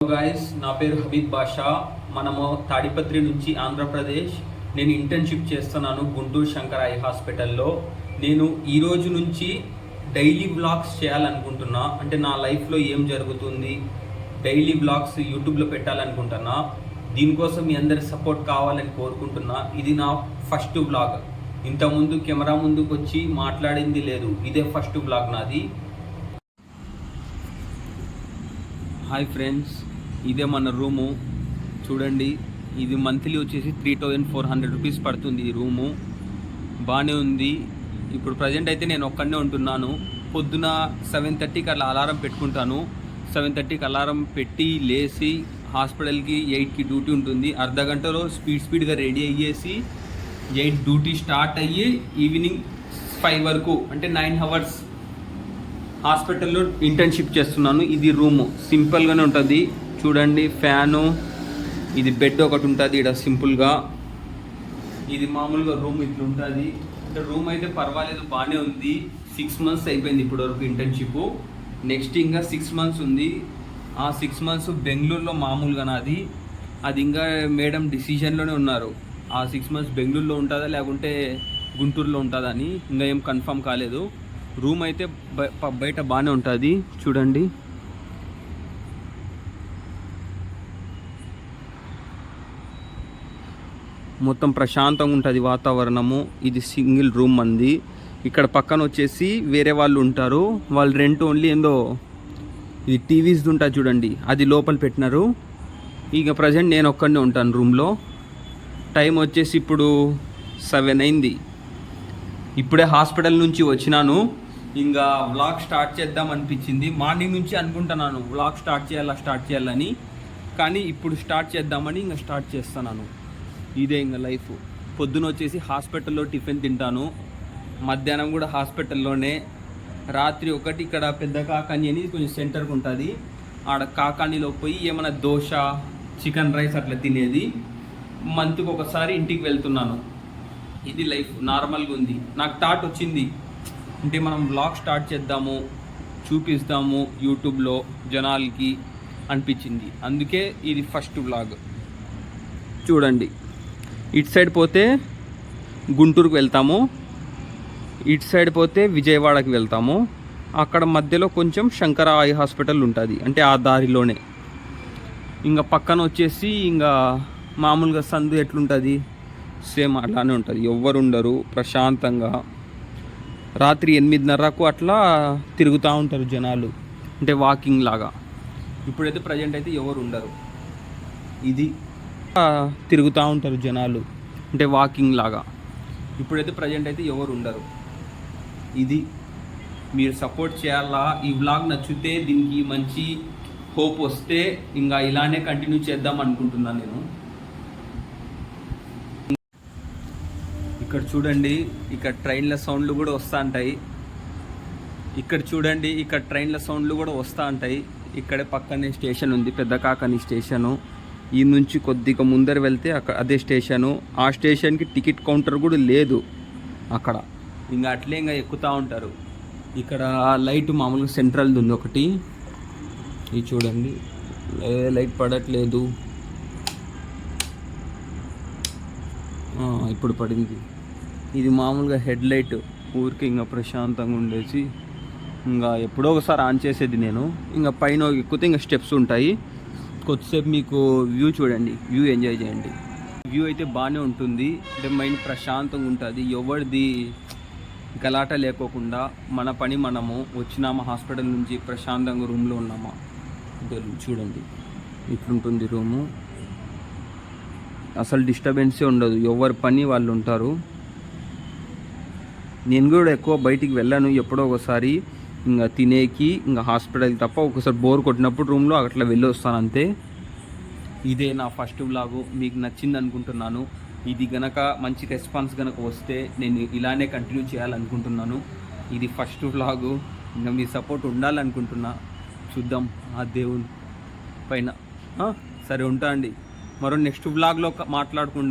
Guys, నా పేరు హబీబ్ బాషా. మనము తాడిపత్రి నుంచి ఆంధ్రప్రదేశ్. నేను ఇంటర్న్షిప్ చేస్తున్నాను గుంటూరు శంకర్ ఐ హాస్పిటల్లో. నేను ఈ రోజు నుంచి డైలీ వ్లాగ్స్ చేయాలనుకుంటున్నా. అంటే నా లైఫ్లో ఏం జరుగుతుంది, డైలీ వ్లాగ్స్ యూట్యూబ్లో పెట్టాలనుకుంటున్నా. దీనికోసం మీ అందరి సపోర్ట్ కావాలని కోరుకుంటున్నా. ఇది నా ఫస్ట్ వ్లాగ్. ఇంతకుముందు కెమెరా ముందుకు వచ్చి మాట్లాడింది లేదు. ఇదే ఫస్ట్ వ్లాగ్ నాది. హాయ్ ఫ్రెండ్స్, ఇదే మన రూము. చూడండి, ఇది మంత్లీ వచ్చేసి 3400 రూపీస్ పడుతుంది. ఈ రూము బాగానే ఉంది. ఇప్పుడు ప్రజెంట్ అయితే నేను ఒక్కడనే ఉంటున్నాను. పొద్దున 7:30కి అలా అలారం పెట్టుకుంటాను. 7:30కి అలారం పెట్టి లేచి హాస్పిటల్కి 8కి డ్యూటీ ఉంటుంది. అర్ధ గంటలో స్పీడ్గా రెడీ అయ్యేసి 8 డ్యూటీ స్టార్ట్ అయ్యి ఈవినింగ్ 5 వరకు, అంటే 9 అవర్స్ హాస్పిటల్లో ఇంటర్న్షిప్ చేస్తున్నాను. ఇది రూము సింపుల్గానే ఉంటుంది. చూడండి, ఫ్యాను, ఇది బెడ్ ఒకటి ఉంటుంది ఇక్కడ సింపుల్గా. ఇది మామూలుగా రూమ్ ఇట్లా ఉంటుంది. అంటే రూమ్ అయితే పర్వాలేదు, బాగానే ఉంది. 6 మంత్స్ అయిపోయింది ఇప్పటివరకు ఇంటర్న్షిప్. నెక్స్ట్ ఇంకా 6 మంత్స్ ఉంది. ఆ 6 మంత్స్ బెంగళూరులో మామూలుగా నాది. అది ఇంకా మేడం డిసిషన్లోనే ఉన్నారు. ఆ 6 మంత్స్ బెంగళూరులో ఉంటుందా లేకుంటే గుంటూరులో ఉంటుందా అని ఇంకా ఏం కన్ఫర్మ్ కాలేదు. రూమ్ అయితే బయట బాగానే ఉంటుంది. చూడండి, మొత్తం ప్రశాంతంగా ఉంటుంది వాతావరణము. ఇది సింగిల్ రూమ్ అంది. ఇక్కడ పక్కన వచ్చేసి వేరే వాళ్ళు ఉంటారు. వాళ్ళు రెంట్ ఓన్లీ ఏందో ఇది టీవీస్ ఉంటుంది చూడండి, అది లోపల పెట్టినారు. ఇక ప్రజెంట్ నేను ఒక్కడనే ఉంటాను రూమ్లో. టైం వచ్చేసి ఇప్పుడు 7 అయింది. ఇప్పుడే హాస్పిటల్ నుంచి వచ్చినాను. ఇంకా వ్లాగ్ స్టార్ట్ చేద్దాం అనిపించింది. మార్నింగ్ నుంచి అనుకుంటున్నాను వ్లాగ్ స్టార్ట్ చేయాలని, కానీ ఇప్పుడు స్టార్ట్ చేద్దామని ఇంకా స్టార్ట్ చేస్తున్నాను. ఇదే ఇంకా లైఫ్. పొద్దున వచ్చేసి హాస్పిటల్లో టిఫిన్ తింటాను, మధ్యాహ్నం కూడా హాస్పిటల్లోనే, రాత్రి ఒకటి ఇక్కడ పెద్ద కాకాని అని కొంచెం సెంటర్కి ఉంటుంది. ఆడ కాకానీలో పోయి ఏమైనా దోశ, చికెన్ రైస్ అట్లా తినేది. మంత్కి ఒకసారి ఇంటికి వెళ్తున్నాను. ఇది లైఫ్, నార్మల్గా ఉంది. నాకు థాట్ వచ్చింది, అంటే మనం వ్లాగ్ స్టార్ట్ చేద్దాము, చూపిస్తాము యూట్యూబ్లో జనాలకి అనిపించింది. అందుకే ఇది ఫస్ట్ వ్లాగ్. చూడండి, ఇటు సైడ్ పోతే గుంటూరుకు వెళ్తాము, ఇటు సైడ్ పోతే విజయవాడకి వెళ్తాము. అక్కడ మధ్యలో కొంచెం శంకర ఐ హాస్పిటల్ ఉంటుంది, అంటే ఆ దారిలోనే. ఇంకా పక్కన వచ్చేసి ఇంకా మామూలుగా సందు ఎట్లుంటుంది సేమ్ అట్లానే ఉంటుంది. ఎవ్వరు ఉండరు, ప్రశాంతంగా. రాత్రి 8:30కు అట్లా తిరుగుతూ ఉంటారు జనాలు, అంటే వాకింగ్ లాగా. ఇప్పుడైతే ప్రజెంట్ అయితే ఎవరు ఉండరు. ఇది తిరుగుతూ ఉంటారు జనాలు, అంటే వాకింగ్ లాగా. ఇప్పుడైతే ప్రజెంట్ అయితే ఎవరు ఉండరు. ఇది మీరు సపోర్ట్ చేయాలా. ఈ వ్లాగ్ నచ్చితే, దీనికి మంచి హోప్ వస్తే ఇంకా ఇలానే కంటిన్యూ చేద్దాం అనుకుంటున్నాను నేను. ఇక్కడ చూడండి, ఇక్కడ ట్రైన్ల సౌండ్లు కూడా వస్తూ ఉంటాయి. ఇక్కడ చూడండి, ఇక్కడ ట్రైన్ల సౌండ్లు కూడా వస్తూ ఉంటాయి. ఇక్కడే పక్కనే స్టేషన్ ఉంది, పెద్ద కాకాని స్టేషను. ఈ నుంచి కొద్దిగా ముందర వెళ్తే అక్కడ అదే స్టేషను. ఆ స్టేషన్కి టికెట్ కౌంటర్ కూడా లేదు అక్కడ. ఇంకా అట్లే ఇంకా ఎక్కుతూ ఉంటారు. ఇక్కడ లైట్ మామూలుగా సెంట్రల్ది ఉంది ఒకటి. ఇది చూడండి, లైట్ పడట్లేదు. ఇప్పుడు పడింది. ఇది మామూలుగా హెడ్ లైట్, ఊరికి ఇంకా ప్రశాంతంగా ఉండేసి ఇంకా ఎప్పుడో ఒకసారి ఆన్ చేసేది నేను. ఇంకా పైన ఎక్కితే ఇంకా స్టెప్స్ ఉంటాయి. కొద్దిసేపు మీకు వ్యూ చూడండి, వ్యూ ఎంజాయ్ చేయండి. వ్యూ అయితే బాగానే ఉంటుంది, అంటే మైండ్ ప్రశాంతంగా ఉంటుంది. ఎవరిది గలాట లేకోకుండా మన పని మనము వచ్చినామా, హాస్పిటల్ నుంచి ప్రశాంతంగా రూమ్లో ఉన్నామా. చూడండి, ఇట్లుంటుంది రూము. అసలు డిస్టర్బెన్సే ఉండదు, ఎవరి పని వాళ్ళు ఉంటారు. నేను కూడా ఎక్కువ బయటికి వెళ్ళాను, ఎప్పుడో ఒకసారి ఇంకా తినేకి, ఇంకా హాస్పిటల్కి తప్ప. ఒకసారి బోర్ కొట్టినప్పుడు రూమ్లో అట్లా వెళ్ళి వస్తాను అంతే. ఇదే నా ఫస్ట్ వ్లాగు. మీకు నచ్చింది అనుకుంటున్నాను. ఇది గనక మంచి రెస్పాన్స్ గనక వస్తే నేను ఇలానే కంటిన్యూ చేయాలనుకుంటున్నాను. ఇది ఫస్ట్ వ్లాగు. ఇంకా మీ సపోర్ట్ ఉండాలనుకుంటున్నా. చూద్దాం ఆ దేవుని పైన. సరే, ఉంటా అండి. మరో నెక్స్ట్ వ్లాగ్లో మాట్లాడుకుందాం.